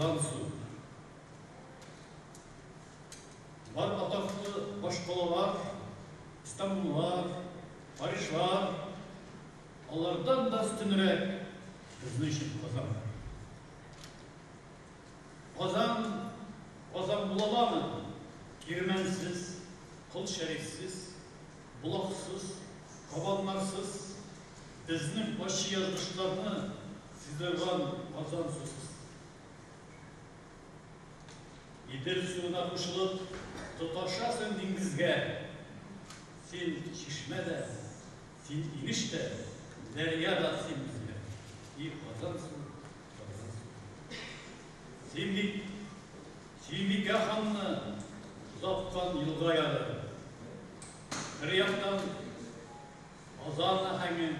Azan su. Var ataklı başkalalar, İstanbullar, Paris'ler, onlardan da üstünürek bizim için Kazan. Kazan bulama mı? Girmensiz, kıl şerifsiz, bulaksız, kabanlarsız, bizning başı yazmışlarını sizlerden Kazan susuz. İdil suyuna koşulup tutaşasın dengizge. Sen çeşme de, sen iniş de, derya da sen bizge. İyi Kazan su, Kazan su. Sen gahanını uzatkan yılga yadı. Bir yaktan Kazan'la hangi,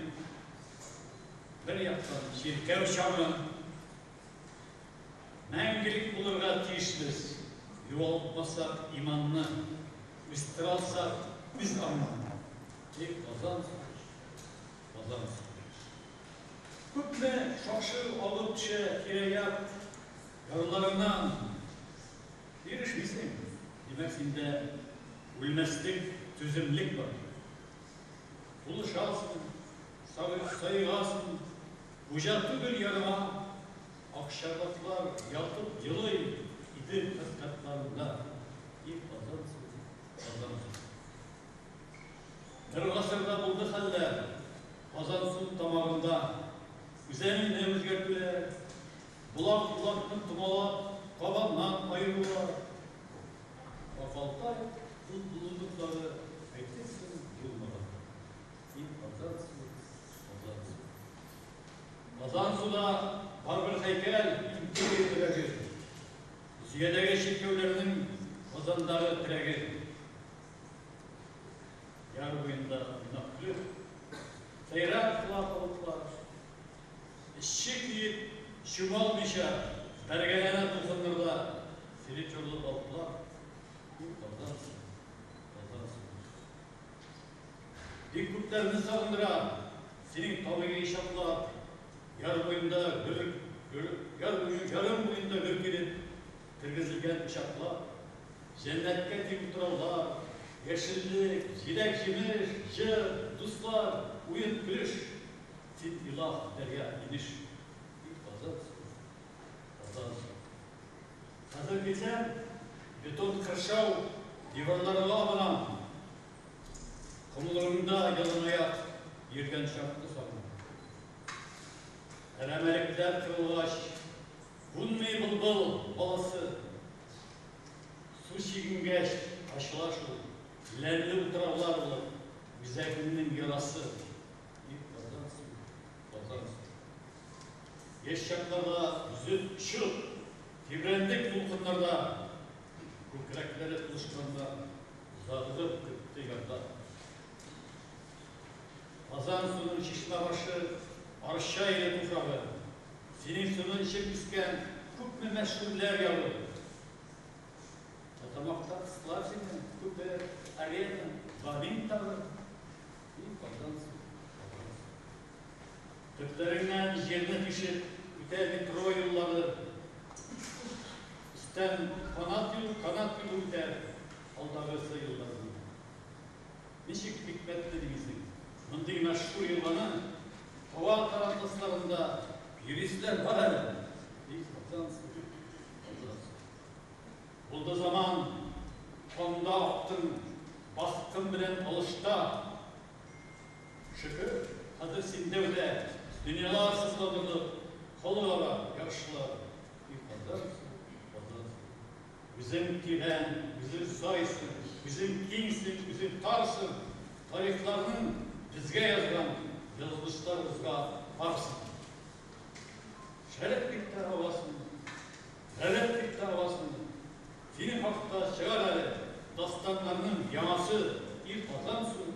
bir yaktan şirkev şamı, мәңгілік bulurga tiyişliz. Yuvaltmasak imanını, üstüralsak biz amanını. Kazan su. Küple şaşı alıp kireyap yarılarından erişmişsin. Demek sende ölmezlik, tüzümlük var. Buluşasın, sayıgasın, bucatı bir yarıma, akşarlatlar yatıp yılı idi kıskatlarında. İlk Kazan su. Bir asırda buldu haller, Kazan su tamamında. Üzerini özgürlüğe, bulakın tumalak, kabandan ayrılar. Afaltay, bulundukları beklesin yılmadan. İlk Kazan su. Kazan suda var bir heykel, bir diregi. Ziyedege şirkevlerinin kazanları diregi. Yar boyunda nakli, seyrak kılaplıklar, eşek yiyip şumal bişer, bergelene dokunurlar, siri çorlu balıklar. Kazan su. Dikutlarını savunduran, senin tabiği işaplar, yarım boyunda bir gelip kırgızılgen bıçaklar, cennetke tüm turallar, yeşillik, zilek jimir, jır, duslar, uyun gülüş, tit ilah derya iniş. Kazan su. Hazır geçen beton kırşav divarlarına abanan, konularında yalın ayak, yergen şartlı sanma. Eremelikler kırılgaç, bunmey bulbul balası, su şigingeç, aşılar şu, lerli utravlar olur, güzelliğinin yarası. Kazan su. Geç şartlarda yüzü ışık, fibrendik vulkanlarda, kükrekleri buluşkanda, uzatılır kırptı yarda. Kazan suyun şişme başı, arşa ile tufağı, senin suyun içip isken küp meşhurlar yavru. Atamakta ıslar senin, küpe, arena, vabin tağı. Kazan su. Tıklarından yerine düşüp, üte metro yolları, üstten kanat yolu üter, aldağısı yolları. Neşik hikmetli değilsin. Mındığı meşhur yılmanın, hava taraftaslarında yürüyüşler var hele. Kazan su. Buldu zaman, konuda attın, baskın bilen alışta. Şükür, hazır sindevde, dünyalar sızladığını, kollara, yaşlılar. Kazan su. Bizim kiren, bizim soysın, bizim kingsin, bizim tarsın. Tarihlerinin bizge yazgan yazılışlarımızga varsın. Şereflikte havasın, revetlikte havasın, senin hakta çıkar hele, dastanlarının yaması bir Kazan su.